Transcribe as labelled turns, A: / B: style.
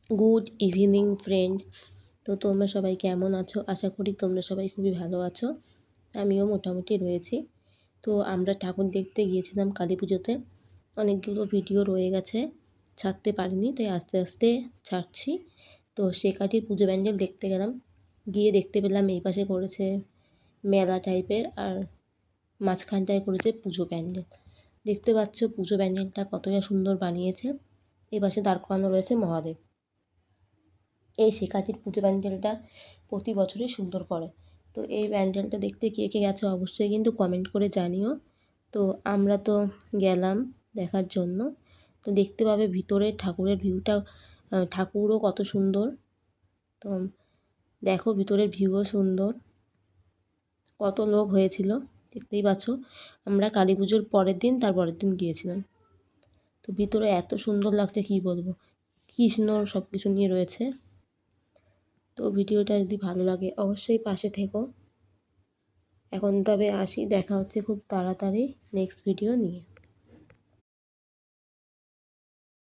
A: Good evening friend. তো তোমরা সবাই কেমন আছো? আশা করি তোমরা সবাই খুবই ভালো আছো। আমিও মোটামুটি রয়েছি। তো আমরা ঠাকুর দেখতে গিয়েছিলাম কালী পুজোতে। অনেকগুলো ভিডিও রয়ে গেছে, ছাড়তে পারিনি, তাই আস্তে আস্তে ছাড়ছি। তো শেখাটির পুজো প্যান্ডেল দেখতে গেলাম। গিয়ে দেখতে পেলাম এই পাশে করেছে মেলা টাইপের, আর মাঝখানটায় করেছে পুজো প্যান্ডেল। দেখতে পাচ্ছ পুজো প্যান্ডেলটা কতটা সুন্দর বানিয়েছে। এই পাশে দাঁড় করানো রয়েছে মহাদেব। এই শেখাটির পুজো প্যান্ডেলটা প্রতি বছরই সুন্দর করে। তো এই প্যান্ডেলটা দেখতে কে কে গেছে অবশ্যই কিন্তু কমেন্ট করে জানিও। তো আমরা তো গেলাম দেখার জন্য। তো দেখতে পাবে ভিতরে ঠাকুরের ভিউটা, ঠাকুরও কত সুন্দর। তো দেখো ভিতরের ভিউও সুন্দর। কত লোক হয়েছিল দেখতেই পাচ্ছ। আমরা কালী পুজোর পরের দিন, তার পরের দিন গিয়েছিলাম। তো ভিতরে এত সুন্দর লাগছে কি বলবো, কৃষ্ণর সব কিছু নিয়ে রয়েছে। তো ভিডিওটা যদি ভালো লাগে অবশ্যই পাশে থেকো। এখন তবে আসি, দেখা হচ্ছে খুব তাড়াতাড়ি নেক্সট ভিডিও নিয়ে।